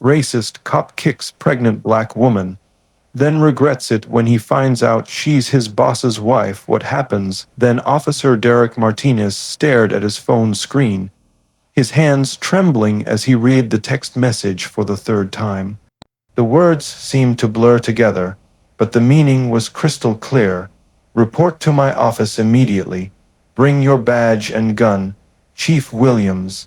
Racist cop kicks pregnant black woman, then regrets it when he finds out she's his boss's wife. What happens then? Officer Derek Martinez stared at his phone screen, his hands trembling as he read the text message for the third time. The words seemed to blur together, but the meaning was crystal clear. Report to my office immediately. Bring your badge and gun. Chief Williams.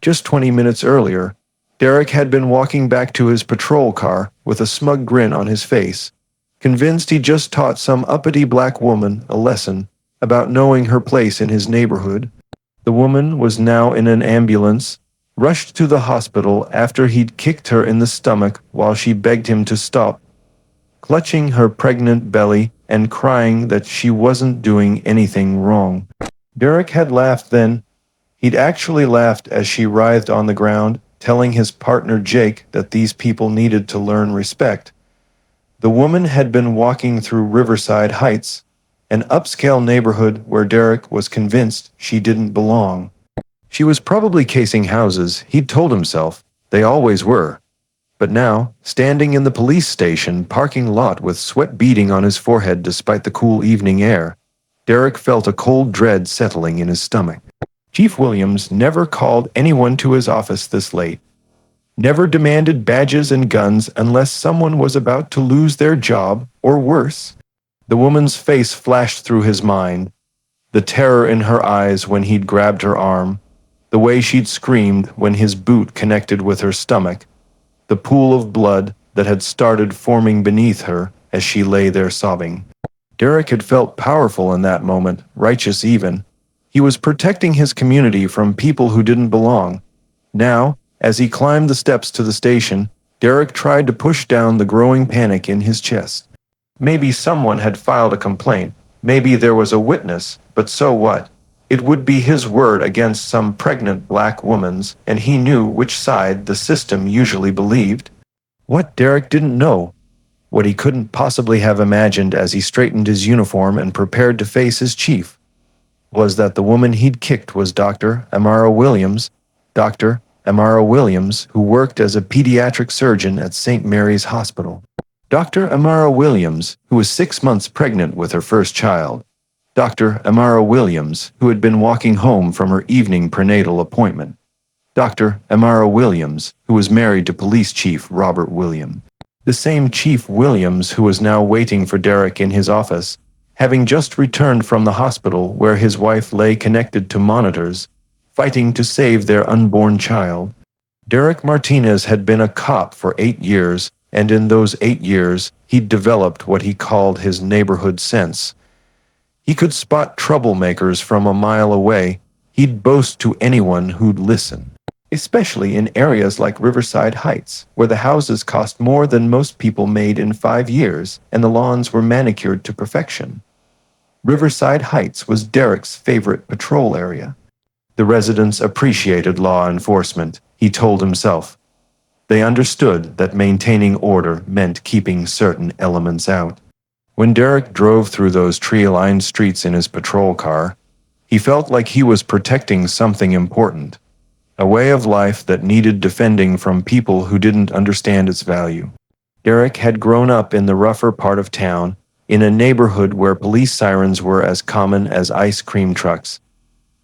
Just 20 minutes earlier, Derek had been walking back to his patrol car with a smug grin on his face, convinced he just taught some uppity black woman a lesson about knowing her place in his neighborhood. The woman was now in an ambulance, rushed to the hospital after he'd kicked her in the stomach while she begged him to stop, clutching her pregnant belly and crying that she wasn't doing anything wrong. Derek had laughed then. He'd actually laughed as she writhed on the ground, telling his partner Jake that these people needed to learn respect. The woman had been walking through Riverside Heights, an upscale neighborhood where Derek was convinced she didn't belong. She was probably casing houses, he'd told himself. They always were. But now, standing in the police station parking lot with sweat beading on his forehead despite the cool evening air, Derek felt a cold dread settling in his stomach. Chief Williams never called anyone to his office this late, never demanded badges and guns unless someone was about to lose their job or worse. The woman's face flashed through his mind, the terror in her eyes when he'd grabbed her arm, the way she'd screamed when his boot connected with her stomach, the pool of blood that had started forming beneath her as she lay there sobbing. Derek had felt powerful in that moment, righteous even. He was protecting his community from people who didn't belong. Now, as he climbed the steps to the station, Derek tried to push down the growing panic in his chest. Maybe someone had filed a complaint. Maybe there was a witness, but so what? It would be his word against some pregnant black woman's, and he knew which side the system usually believed. What Derek didn't know, what he couldn't possibly have imagined as he straightened his uniform and prepared to face his chief, was that the woman he'd kicked was Dr. Amara Williams, Dr. Amara Williams, who worked as a pediatric surgeon at St. Mary's Hospital. Dr. Amara Williams, who was 6 months pregnant with her first child. Dr. Amara Williams, who had been walking home from her evening prenatal appointment. Dr. Amara Williams, who was married to Police Chief Robert Williams. The same Chief Williams who was now waiting for Derek in his office, having just returned from the hospital where his wife lay connected to monitors, fighting to save their unborn child. Derek Martinez had been a cop for 8 years, and in those 8 years, he'd developed what he called his neighborhood sense. He could spot troublemakers from a mile away. He'd boast to anyone who'd listen, especially in areas like Riverside Heights, where the houses cost more than most people made in 5 years, and the lawns were manicured to perfection. Riverside Heights was Derek's favorite patrol area. The residents appreciated law enforcement, he told himself. They understood that maintaining order meant keeping certain elements out. When Derek drove through those tree-lined streets in his patrol car, he felt like he was protecting something important, a way of life that needed defending from people who didn't understand its value. Derek had grown up in the rougher part of town, in a neighborhood where police sirens were as common as ice cream trucks.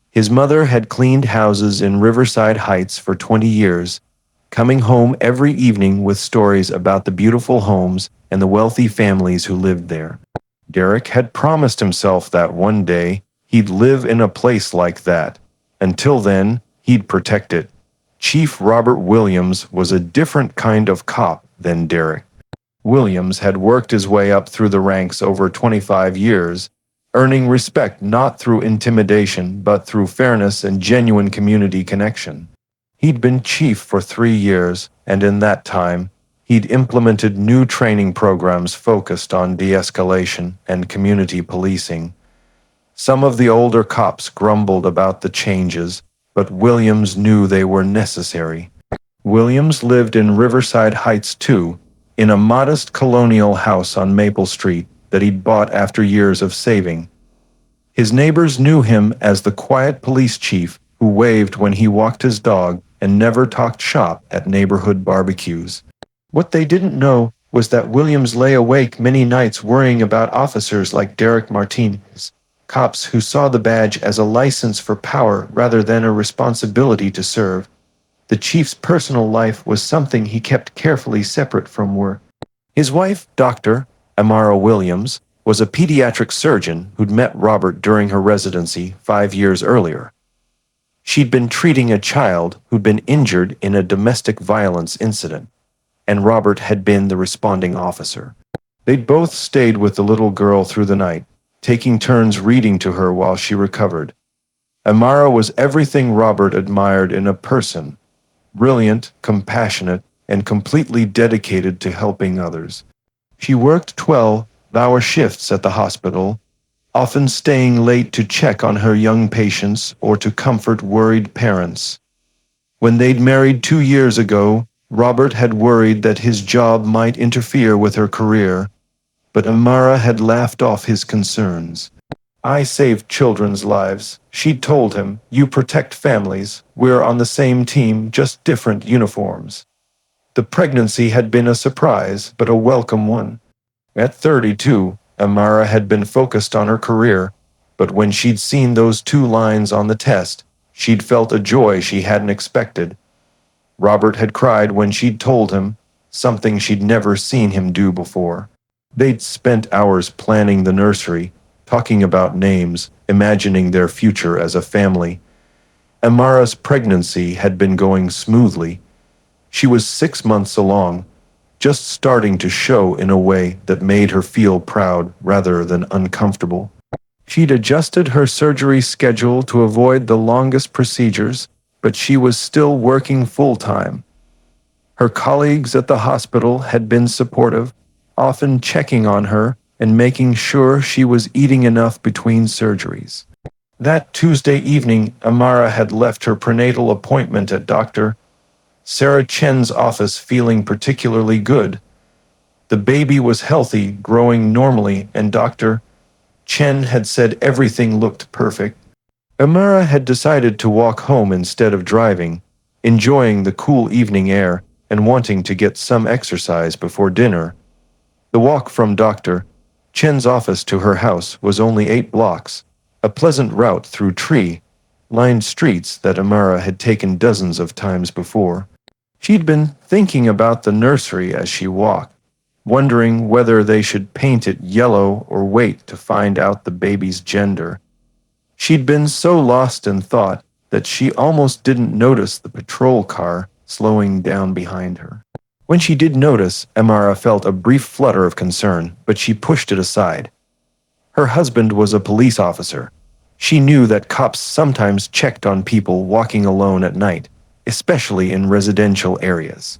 His mother had cleaned houses in Riverside Heights for 20 years, coming home every evening with stories about the beautiful homes and the wealthy families who lived there. Derek had promised himself that one day he'd live in a place like that. Until then, he'd protect it. Chief Robert Williams was a different kind of cop than Derek. Williams had worked his way up through the ranks over 25 years, earning respect not through intimidation but through fairness and genuine community connection. He'd been chief for 3 years, and in that time, he'd implemented new training programs focused on de-escalation and community policing. Some of the older cops grumbled about the changes, but Williams knew they were necessary. Williams lived in Riverside Heights too, in a modest colonial house on Maple Street that he'd bought after years of saving. His neighbors knew him as the quiet police chief who waved when he walked his dog and never talked shop at neighborhood barbecues. What they didn't know was that Williams lay awake many nights worrying about officers like Derek Martinez, cops who saw the badge as a license for power rather than a responsibility to serve. The chief's personal life was something he kept carefully separate from work. His wife, Dr. Amara Williams, was a pediatric surgeon who'd met Robert during her residency 5 years earlier. She'd been treating a child who'd been injured in a domestic violence incident, and Robert had been the responding officer. They'd both stayed with the little girl through the night, taking turns reading to her while she recovered. Amara was everything Robert admired in a person: brilliant, compassionate, and completely dedicated to helping others. She worked 12-hour shifts at the hospital, often staying late to check on her young patients or to comfort worried parents. When they'd married 2 years ago, Robert had worried that his job might interfere with her career, but Amara had laughed off his concerns. "I save children's lives," she'd told him. "You protect families. We're on the same team, just different uniforms." The pregnancy had been a surprise, but a welcome one. At 32, Amara had been focused on her career, but when she'd seen those 2 lines on the test, she'd felt a joy she hadn't expected. Robert had cried when she'd told him, something she'd never seen him do before. They'd spent hours planning the nursery, talking about names, imagining their future as a family. Amara's pregnancy had been going smoothly. She was 6 months along, just starting to show in a way that made her feel proud rather than uncomfortable. She'd adjusted her surgery schedule to avoid the longest procedures, but she was still working full-time. Her colleagues at the hospital had been supportive, often checking on her and making sure she was eating enough between surgeries. That Tuesday evening, Amara had left her prenatal appointment at Dr. Sarah Chen's office feeling particularly good. The baby was healthy, growing normally, and Dr. Chen had said everything looked perfect. Amara had decided to walk home instead of driving, enjoying the cool evening air and wanting to get some exercise before dinner. The walk from Dr. Chen's office to her house was only 8 blocks, a pleasant route through tree-lined streets that Amara had taken dozens of times before. She'd been thinking about the nursery as she walked, wondering whether they should paint it yellow or wait to find out the baby's gender. She'd been so lost in thought that she almost didn't notice the patrol car slowing down behind her. When she did notice, Amara felt a brief flutter of concern, but she pushed it aside. Her husband was a police officer. She knew that cops sometimes checked on people walking alone at night, especially in residential areas.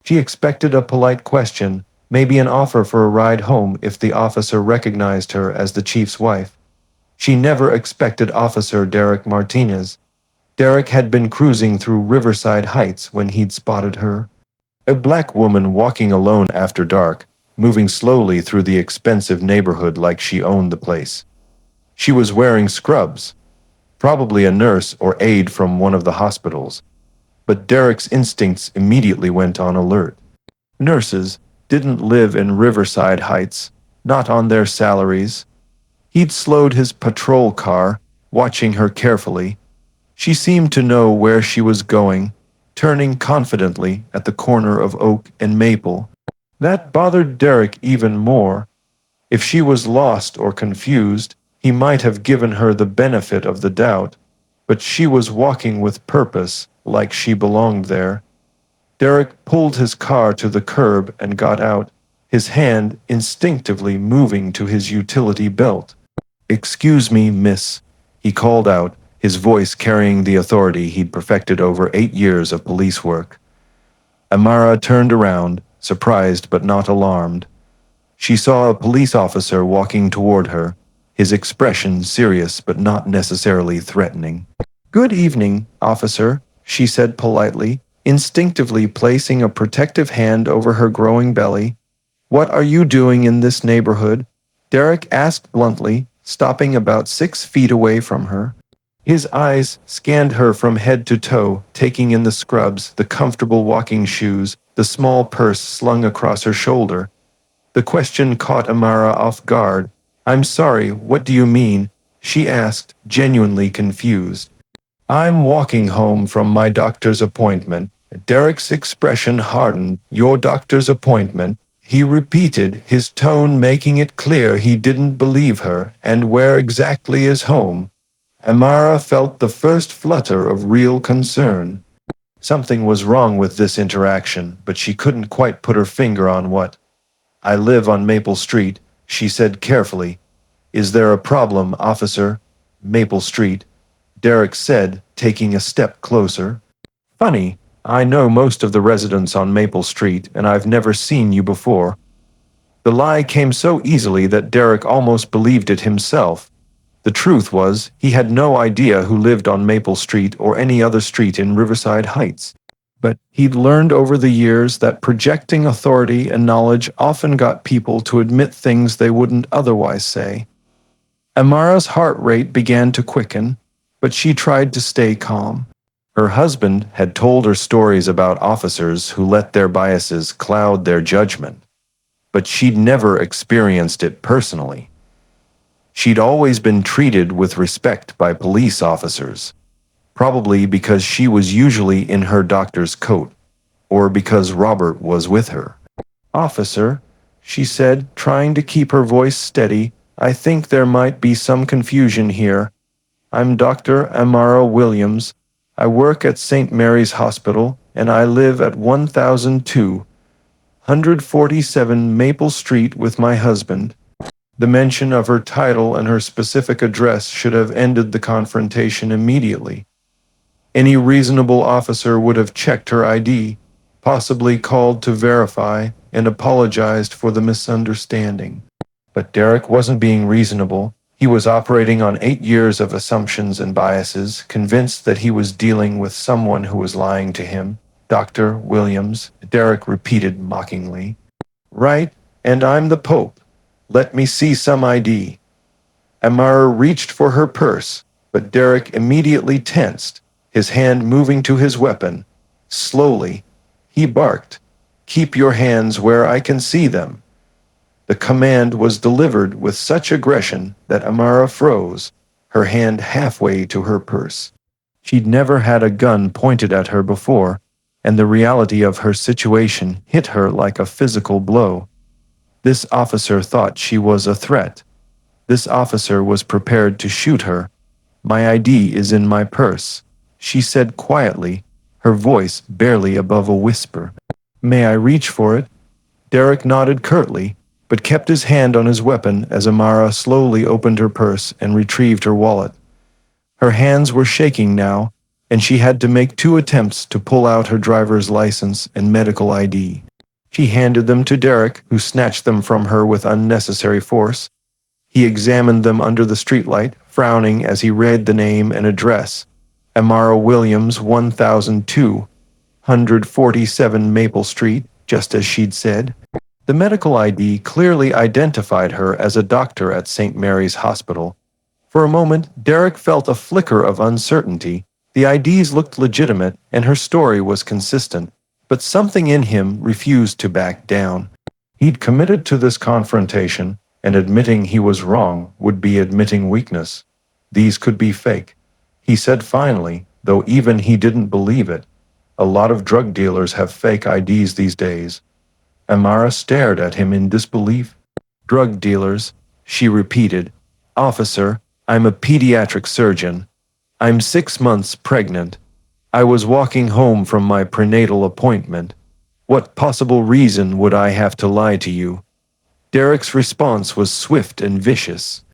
She expected a polite question, maybe an offer for a ride home if the officer recognized her as the chief's wife. She never expected Officer Derek Martinez. Derek had been cruising through Riverside Heights when he'd spotted her. A black woman walking alone after dark, moving slowly through the expensive neighborhood like she owned the place. She was wearing scrubs, probably a nurse or aide from one of the hospitals. But Derek's instincts immediately went on alert. Nurses didn't live in Riverside Heights, not on their salaries. He'd slowed his patrol car, watching her carefully. She seemed to know where she was going, turning confidently at the corner of Oak and Maple. That bothered Derek even more. If she was lost or confused, he might have given her the benefit of the doubt, but she was walking with purpose, like she belonged there. Derek pulled his car to the curb and got out, his hand instinctively moving to his utility belt. "Excuse me, miss," he called out, his voice carrying the authority he'd perfected over 8 years of police work. Amara turned around, surprised but not alarmed. She saw a police officer walking toward her, his expression serious but not necessarily threatening. "Good evening, officer," she said politely, instinctively placing a protective hand over her growing belly. "What are you doing in this neighborhood?" Derek asked bluntly, stopping about 6 feet away from her. His eyes scanned her from head to toe, taking in the scrubs, the comfortable walking shoes, the small purse slung across her shoulder. The question caught Amara off guard. "I'm sorry, what do you mean?" she asked, genuinely confused. "I'm walking home from my doctor's appointment." Derek's expression hardened. "Your doctor's appointment?" He repeated, his tone making it clear he didn't believe her. "And where exactly is home?" Amara felt the first flutter of real concern. Something was wrong with this interaction, but she couldn't quite put her finger on what. "I live on Maple Street," she said carefully. "Is there a problem, officer?" "Maple Street," Derek said, taking a step closer. "Funny, I know most of the residents on Maple Street, and I've never seen you before." The lie came so easily that Derek almost believed it himself. The truth was, he had no idea who lived on Maple Street or any other street in Riverside Heights. But he'd learned over the years that projecting authority and knowledge often got people to admit things they wouldn't otherwise say. Amara's heart rate began to quicken, but she tried to stay calm. Her husband had told her stories about officers who let their biases cloud their judgment, but she'd never experienced it personally. She'd always been treated with respect by police officers, probably because she was usually in her doctor's coat, or because Robert was with her. "Officer," she said, trying to keep her voice steady, "I think there might be some confusion here. I'm Dr. Amara Williams. I work at St. Mary's Hospital, and I live at 1,247 Maple Street with my husband." The mention of her title and her specific address should have ended the confrontation immediately. Any reasonable officer would have checked her ID, possibly called to verify, and apologized for the misunderstanding. But Derek wasn't being reasonable. He was operating on 8 years of assumptions and biases, convinced that he was dealing with someone who was lying to him. "Dr. Williams," Derek repeated mockingly. "Right, and I'm the Pope. Let me see some ID." Amara reached for her purse, but Derek immediately tensed, his hand moving to his weapon. Slowly, he barked, "Keep your hands where I can see them." The command was delivered with such aggression that Amara froze, her hand halfway to her purse. She'd never had a gun pointed at her before, and the reality of her situation hit her like a physical blow. This officer thought she was a threat. This officer was prepared to shoot her. "My ID is in my purse," she said quietly, her voice barely above a whisper. "May I reach for it?" Derek nodded curtly, but kept his hand on his weapon as Amara slowly opened her purse and retrieved her wallet. Her hands were shaking now, and she had to make 2 attempts to pull out her driver's license and medical ID. She handed them to Derek, who snatched them from her with unnecessary force. He examined them under the streetlight, frowning as he read the name and address. Amara Williams, 1,247 Maple Street, just as she'd said. The medical ID clearly identified her as a doctor at St. Mary's Hospital. For a moment, Derek felt a flicker of uncertainty. The IDs looked legitimate, and her story was consistent. But something in him refused to back down. He'd committed to this confrontation, and admitting he was wrong would be admitting weakness. These could be fake. He said finally, though even he didn't believe it. "A lot of drug dealers have fake IDs these days." Amara stared at him in disbelief. "Drug dealers," she repeated. "Officer, I'm a pediatric surgeon. I'm 6 months pregnant. I was walking home from my prenatal appointment. What possible reason would I have to lie to you?" Derek's response was swift and vicious.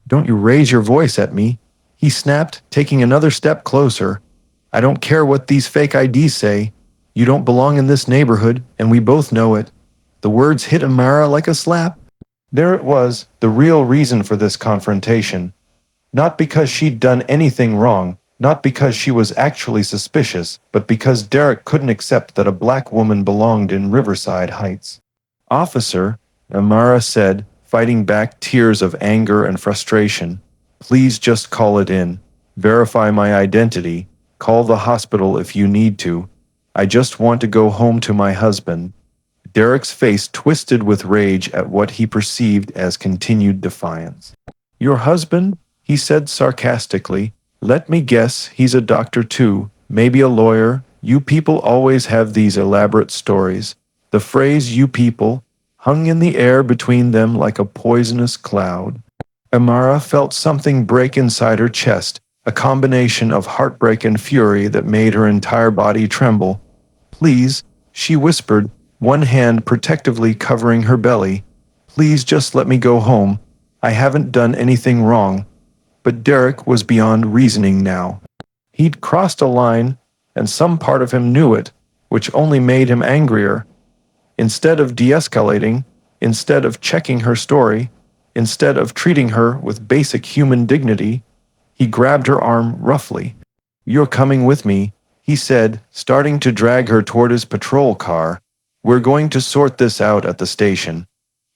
"Don't you raise your voice at me," he snapped, taking another step closer. "I don't care what these fake IDs say. You don't belong in this neighborhood, and we both know it." The words hit Amara like a slap. There it was, the real reason for this confrontation. Not because she'd done anything wrong, not because she was actually suspicious, but because Derek couldn't accept that a black woman belonged in Riverside Heights. "Officer," Amara said, fighting back tears of anger and frustration, "please just call it in." Verify my identity. Call the hospital if you need to. I just want to go home to my husband." Derek's face twisted with rage at what he perceived as continued defiance. "Your husband?" he said sarcastically. "Let me guess, he's a doctor too, maybe a lawyer. You people always have these elaborate stories." The phrase "you people" hung in the air between them like a poisonous cloud. Amara felt something break inside her chest, a combination of heartbreak and fury that made her entire body tremble. "Please," she whispered, one hand protectively covering her belly. "Please just let me go home. I haven't done anything wrong." But Derek was beyond reasoning now. He'd crossed a line, and some part of him knew it, which only made him angrier. Instead of de-escalating, instead of checking her story, instead of treating her with basic human dignity, he grabbed her arm roughly. "You're coming with me," he said, starting to drag her toward his patrol car. "We're going to sort this out at the station."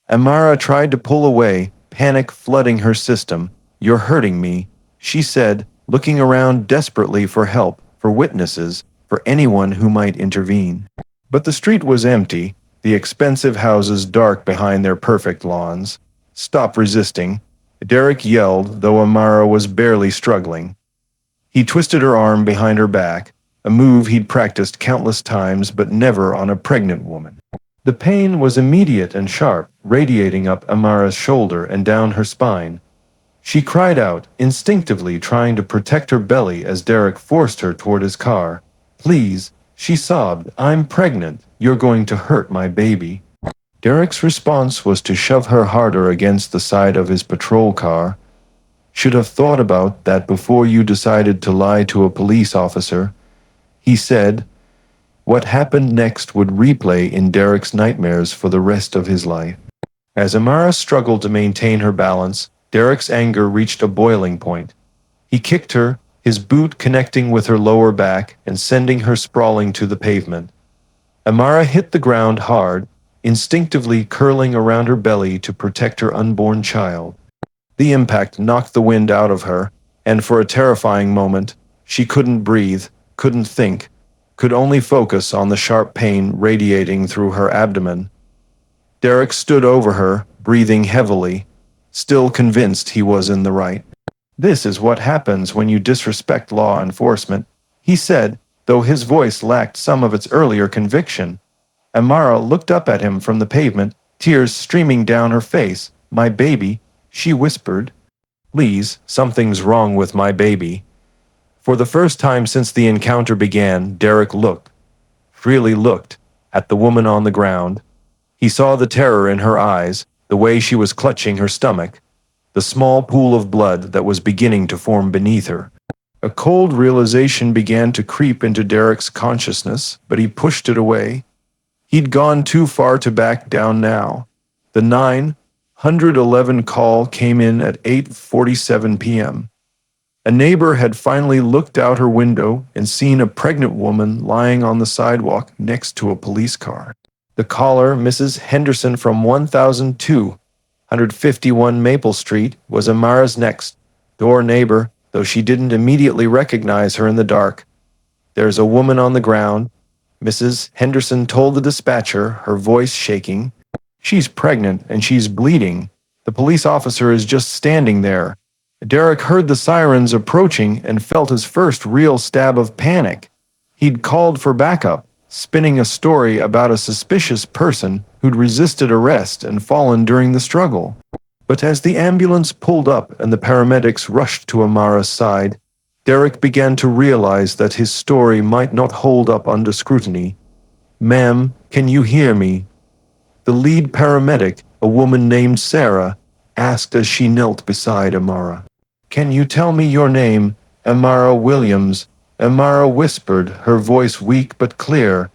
Amara tried to pull away, panic flooding her system. "You're hurting me," she said, looking around desperately for help, for witnesses, for anyone who might intervene. But the street was empty, the expensive houses dark behind their perfect lawns. "Stop resisting," Derek yelled, though Amara was barely struggling. He twisted her arm behind her back, a move he'd practiced countless times but never on a pregnant woman. The pain was immediate and sharp, radiating up Amara's shoulder and down her spine. She cried out, instinctively trying to protect her belly as Derek forced her toward his car. "Please," she sobbed, "I'm pregnant. You're going to hurt my baby." Derek's response was to shove her harder against the side of his patrol car. "Should have thought about that before you decided to lie to a police officer," he said. What happened next would replay in Derek's nightmares for the rest of his life. As Amara struggled to maintain her balance, Derek's anger reached a boiling point. He kicked her, his boot connecting with her lower back and sending her sprawling to the pavement. Amara hit the ground hard, instinctively curling around her belly to protect her unborn child. The impact knocked the wind out of her, and for a terrifying moment, she couldn't breathe, couldn't think, could only focus on the sharp pain radiating through her abdomen. Derek stood over her, breathing heavily, still convinced he was in the right. "This is what happens when you disrespect law enforcement," he said, though his voice lacked some of its earlier conviction. Amara looked up at him from the pavement, tears streaming down her face. "My baby," she whispered. "Please, something's wrong with my baby." For the first time since the encounter began, Derek looked, really looked, at the woman on the ground. He saw the terror in her eyes, the way she was clutching her stomach, the small pool of blood that was beginning to form beneath her. A cold realization began to creep into Derek's consciousness, but he pushed it away. He'd gone too far to back down now. The 911 call came in at 8:47 p.m. A neighbor had finally looked out her window and seen a pregnant woman lying on the sidewalk next to a police car. The caller, Mrs. Henderson from 1251 Maple Street, was Amara's next-door neighbor, though she didn't immediately recognize her in the dark. "There's a woman on the ground," Mrs. Henderson told the dispatcher, her voice shaking. "She's pregnant and she's bleeding. The police officer is just standing there." Derek heard the sirens approaching and felt his first real stab of panic. He'd called for backup, spinning a story about a suspicious person who'd resisted arrest and fallen during the struggle. But as the ambulance pulled up and the paramedics rushed to Amara's side, Derek began to realize that his story might not hold up under scrutiny. "Ma'am, can you hear me?" The lead paramedic, a woman named Sarah, asked as she knelt beside Amara. "Can you tell me your name?" "Amara Williams," Amara whispered, her voice weak but clear.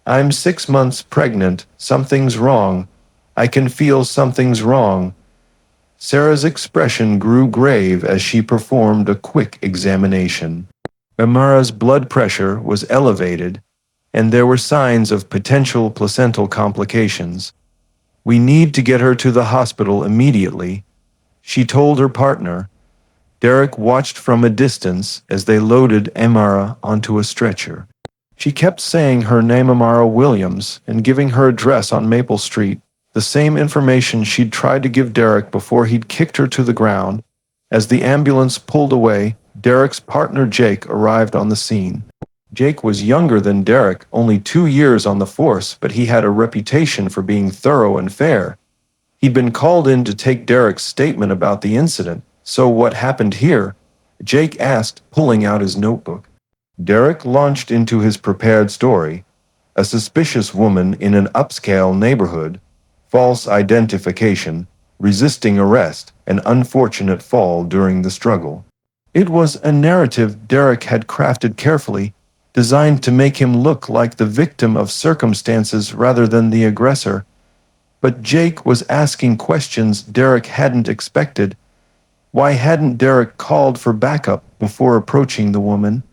"I'm 6 months pregnant. Something's wrong. I can feel something's wrong." Sarah's expression grew grave as she performed a quick examination. Amara's blood pressure was elevated, and there were signs of potential placental complications. "We need to get her to the hospital immediately," she told her partner. Derek watched from a distance as they loaded Amara onto a stretcher. She kept saying her name, Amara Williams, and giving her address on Maple Street, the same information she'd tried to give Derek before he'd kicked her to the ground. As the ambulance pulled away, Derek's partner Jake arrived on the scene. Jake was younger than Derek, only 2 years on the force, but he had a reputation for being thorough and fair. He'd been called in to take Derek's statement about the incident. "So what happened here?" Jake asked, pulling out his notebook. Derek launched into his prepared story. A suspicious woman in an upscale neighborhood, false identification, resisting arrest, an unfortunate fall during the struggle. It was a narrative Derek had crafted carefully, designed to make him look like the victim of circumstances rather than the aggressor. But Jake was asking questions Derek hadn't expected. Why hadn't Derek called for backup before approaching the woman?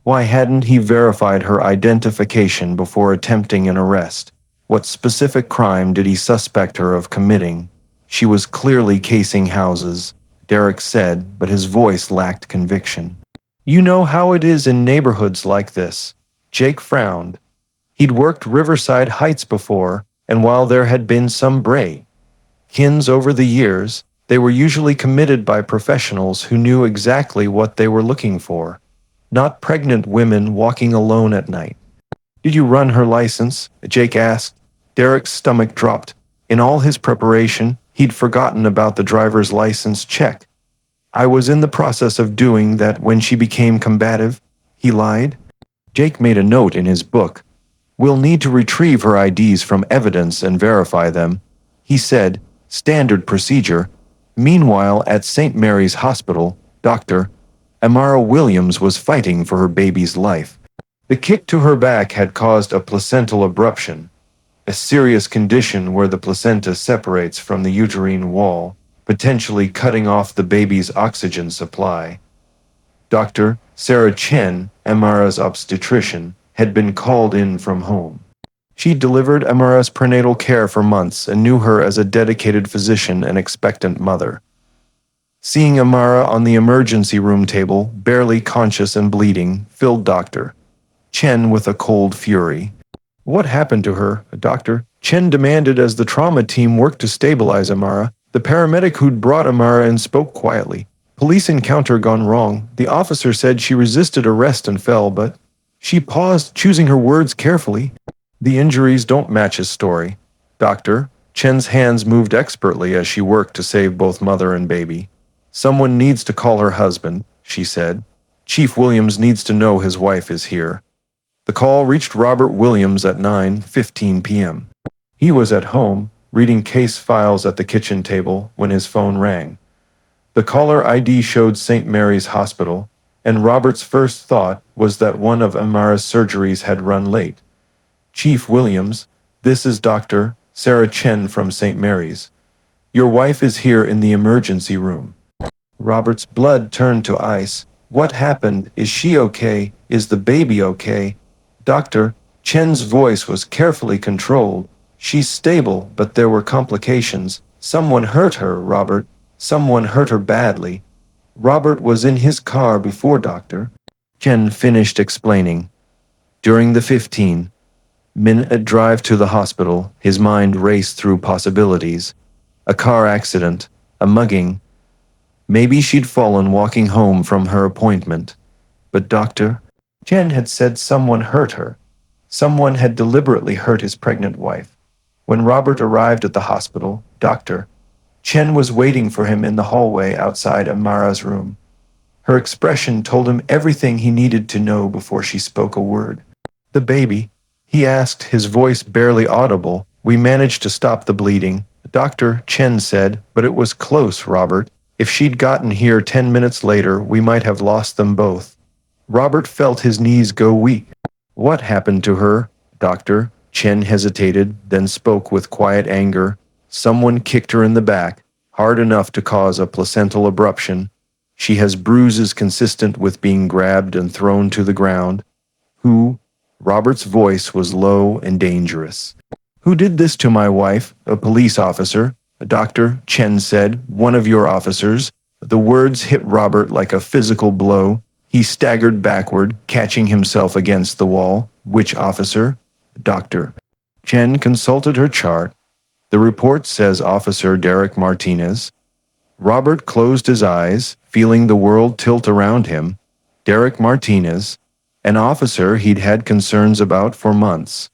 Why hadn't he verified her identification before attempting an arrest? What specific crime did he suspect her of committing? She was clearly casing houses, Derek said, but his voice lacked conviction. "You know how it is in neighborhoods like this." Jake frowned. He'd worked Riverside Heights before, and while there had been some break-ins over the years, they were usually committed by professionals who knew exactly what they were looking for. Not pregnant women walking alone at night. "Did you run her license?" Jake asked. Derek's stomach dropped. In all his preparation, he'd forgotten about the driver's license check. "I was in the process of doing that when she became combative," he lied. Jake made a note in his book. "We'll need to retrieve her IDs from evidence and verify them," he said. "Standard procedure." Meanwhile, at St. Mary's Hospital, Dr. Amara Williams was fighting for her baby's life. The kick to her back had caused a placental abruption, a serious condition where the placenta separates from the uterine wall, potentially cutting off the baby's oxygen supply. Dr. Sarah Chen, Amara's obstetrician, had been called in from home. She delivered Amara's prenatal care for months and knew her as a dedicated physician and expectant mother. Seeing Amara on the emergency room table, barely conscious and bleeding, filled Dr. Chen with a cold fury. "What happened to her, doctor?" Chen demanded as the trauma team worked to stabilize Amara. The paramedic who'd brought Amara in spoke quietly. "Police encounter gone wrong. The officer said she resisted arrest and fell, but..." She paused, choosing her words carefully. "The injuries don't match his story, doctor." Chen's hands moved expertly as she worked to save both mother and baby. "Someone needs to call her husband," she said. "Chief Williams needs to know his wife is here." The call reached Robert Williams at 9:15 p.m. He was at home, reading case files at the kitchen table, when his phone rang. The caller ID showed St. Mary's Hospital, and Robert's first thought was that one of Amara's surgeries had run late. "Chief Williams, this is Dr. Sarah Chen from St. Mary's. Your wife is here in the emergency room." Robert's blood turned to ice. "What happened? Is she okay? Is the baby okay?" Dr. Chen's voice was carefully controlled. "She's stable, but there were complications. Someone hurt her, Robert. Someone hurt her badly." Robert was in his car before Dr. Chen finished explaining. During the 15-minute drive to the hospital, his mind raced through possibilities. A car accident, a mugging. Maybe she'd fallen walking home from her appointment. But Dr. Chen had said someone hurt her. Someone had deliberately hurt his pregnant wife. When Robert arrived at the hospital, Dr. Chen was waiting for him in the hallway outside Amara's room. Her expression told him everything he needed to know before she spoke a word. "The baby?" he asked, his voice barely audible. "We managed to stop the bleeding," Dr. Chen said, "but it was close, Robert. If she'd gotten here 10 minutes later, we might have lost them both." Robert felt his knees go weak. "What happened to her, Dr.?" Chen hesitated, then spoke with quiet anger. "Someone kicked her in the back, hard enough to cause a placental abruption. She has bruises consistent with being grabbed and thrown to the ground." "Who?" Robert's voice was low and dangerous. "Who did this to my wife?" "A police officer," Dr. Chen said. "One of your officers." The words hit Robert like a physical blow. He staggered backward, catching himself against the wall. Which officer? Doctor. Jen consulted her chart. The report says Officer Derek Martinez. Robert closed his eyes, feeling the world tilt around him. Derek Martinez, an officer he'd had concerns about for months.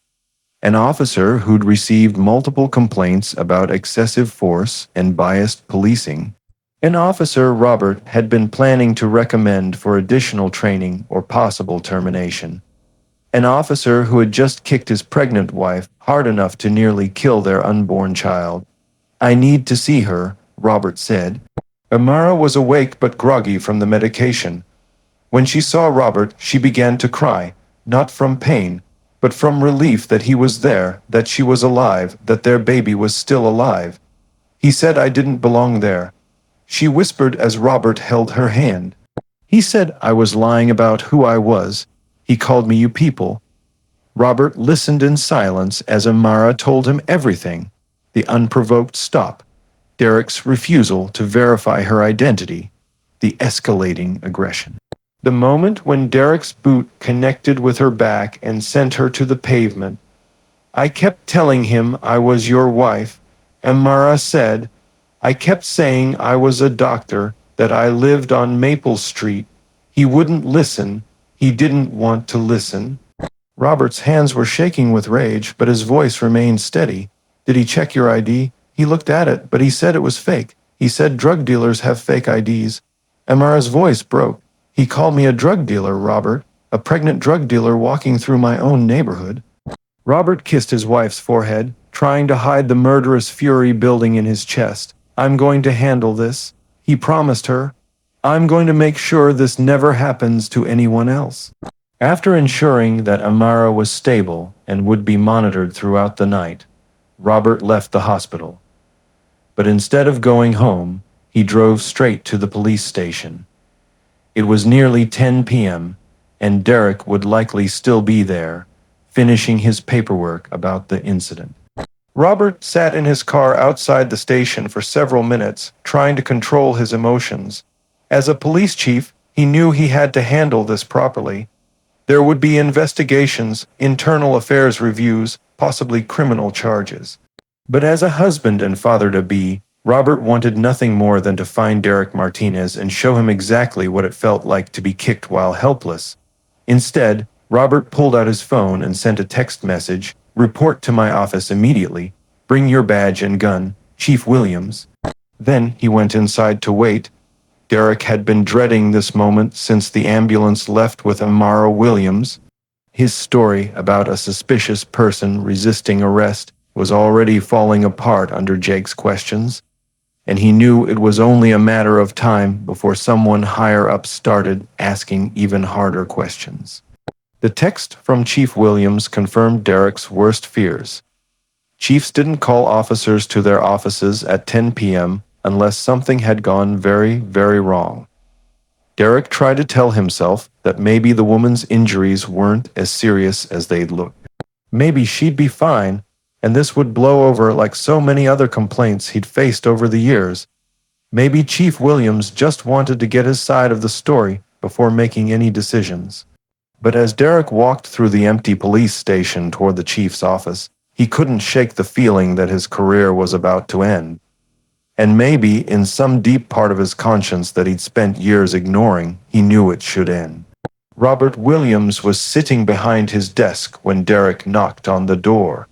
An officer who'd received multiple complaints about excessive force and biased policing. An officer Robert had been planning to recommend for additional training or possible termination. An officer who had just kicked his pregnant wife hard enough to nearly kill their unborn child. "I need to see her," Robert said. Amara was awake but groggy from the medication. When she saw Robert, she began to cry, not from pain, but from relief that he was there, that she was alive, that their baby was still alive. "He said I didn't belong there," she whispered as Robert held her hand. "He said I was lying about who I was. He called me you people." Robert listened in silence as Amara told him everything. The unprovoked stop, Derek's refusal to verify her identity, the escalating aggression. The moment when Derek's boot connected with her back and sent her to the pavement. "I kept telling him I was your wife," Amara said. "I kept saying I was a doctor, that I lived on Maple Street. He wouldn't listen. He didn't want to listen." Robert's hands were shaking with rage, but his voice remained steady. "Did he check your ID? He looked at it, but he said it was fake. He said drug dealers have fake IDs." Amara's voice broke. "He called me a drug dealer, Robert, a pregnant drug dealer walking through my own neighborhood." Robert kissed his wife's forehead, trying to hide the murderous fury building in his chest. "I'm going to handle this," he promised her. "I'm going to make sure this never happens to anyone else." After ensuring that Amara was stable and would be monitored throughout the night, Robert left the hospital. But instead of going home, he drove straight to the police station. It was nearly 10 p.m., and Derek would likely still be there, finishing his paperwork about the incident. Robert sat in his car outside the station for several minutes, trying to control his emotions. As a police chief, he knew he had to handle this properly. There would be investigations, internal affairs reviews, possibly criminal charges. But as a husband and father-to-be, Robert wanted nothing more than to find Derek Martinez and show him exactly what it felt like to be kicked while helpless. Instead, Robert pulled out his phone and sent a text message. "Report to my office immediately. Bring your badge and gun, Chief Williams." Then he went inside to wait. Derek had been dreading this moment since the ambulance left with Amara Williams. His story about a suspicious person resisting arrest was already falling apart under Jake's questions, and he knew it was only a matter of time before someone higher up started asking even harder questions. The text from Chief Williams confirmed Derek's worst fears. Chiefs didn't call officers to their offices at 10 p.m. unless something had gone very, very wrong. Derek tried to tell himself that maybe the woman's injuries weren't as serious as they'd looked. Maybe she'd be fine, and this would blow over like so many other complaints he'd faced over the years. Maybe Chief Williams just wanted to get his side of the story before making any decisions. But as Derek walked through the empty police station toward the chief's office, he couldn't shake the feeling that his career was about to end. And maybe, in some deep part of his conscience that he'd spent years ignoring, he knew it should end. Robert Williams was sitting behind his desk when Derek knocked on the door.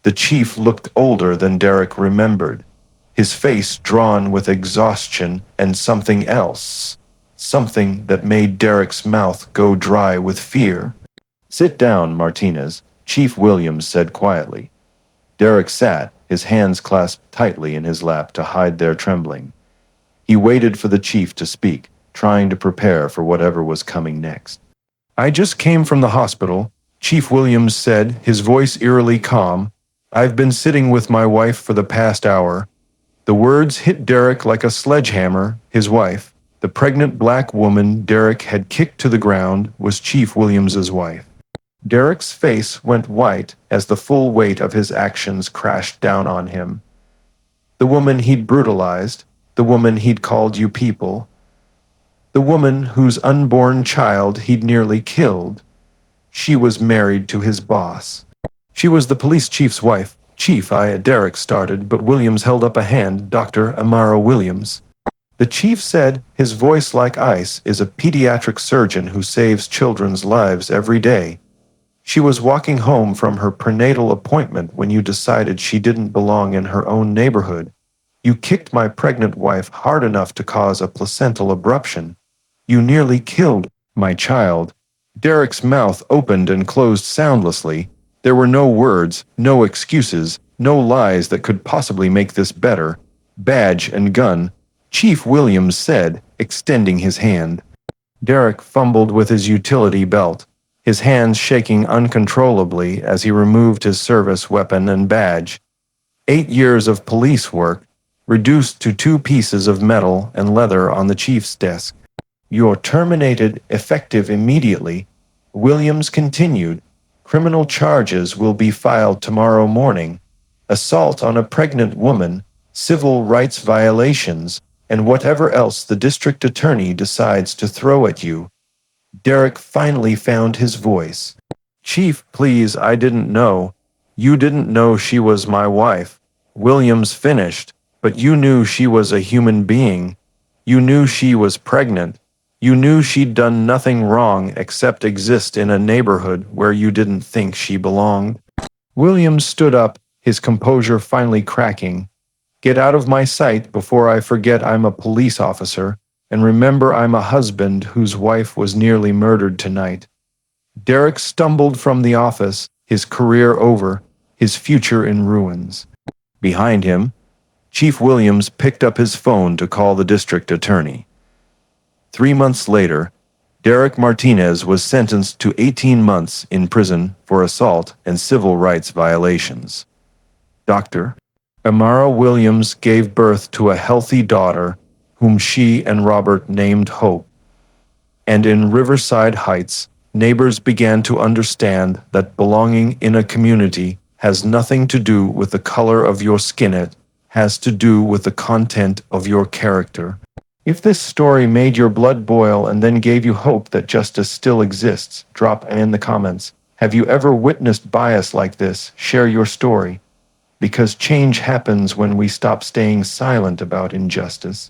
The chief looked older than Derek remembered, his face drawn with exhaustion and something else, something that made Derek's mouth go dry with fear. "Sit down, Martinez," Chief Williams said quietly. Derek sat, his hands clasped tightly in his lap to hide their trembling. He waited for the chief to speak, trying to prepare for whatever was coming next. "I just came from the hospital," Chief Williams said, his voice eerily calm. "I've been sitting with my wife for the past hour." The words hit Derek like a sledgehammer. His wife, the pregnant black woman Derek had kicked to the ground, was Chief Williams's wife. Derek's face went white as the full weight of his actions crashed down on him. The woman he'd brutalized, The woman he'd called you people. The woman whose unborn child he'd nearly killed. She was married to his boss. She was the police chief's wife. Chief, Derek started, but Williams held up a hand. Dr. Amara Williams. The chief said, his voice like ice, is a pediatric surgeon who saves children's lives every day. She was walking home from her prenatal appointment when you decided she didn't belong in her own neighborhood. You kicked my pregnant wife hard enough to cause a placental abruption. You nearly killed my child. Derek's mouth opened and closed soundlessly. There were no words, no excuses, no lies that could possibly make this better. Badge and gun, Chief Williams said, extending his hand. Derek fumbled with his utility belt, his hands shaking uncontrollably as he removed his service weapon and badge. 8 years of police work, reduced to 2 pieces of metal and leather on the chief's desk. You're terminated, effective immediately. Williams continued. Criminal charges will be filed tomorrow morning. Assault on a pregnant woman, civil rights violations, and whatever else the district attorney decides to throw at you. Derek finally found his voice. Chief, please, I didn't know. You didn't know she was my wife. Williams finished, but you knew she was a human being. You knew she was pregnant. You knew she'd done nothing wrong except exist in a neighborhood where you didn't think she belonged. Williams stood up, his composure finally cracking. Get out of my sight before I forget I'm a police officer, and remember I'm a husband whose wife was nearly murdered tonight. Derek stumbled from the office, his career over, his future in ruins. Behind him, Chief Williams picked up his phone to call the district attorney. 3 months later, Derek Martinez was sentenced to 18 months in prison for assault and civil rights violations. Dr. Amara Williams gave birth to a healthy daughter whom she and Robert named Hope. And in Riverside Heights, neighbors began to understand that belonging in a community has nothing to do with the color of your skin, it has to do with the content of your character. If this story made your blood boil and then gave you hope that justice still exists, drop in the comments. Have you ever witnessed bias like this? Share your story. Because change happens when we stop staying silent about injustice.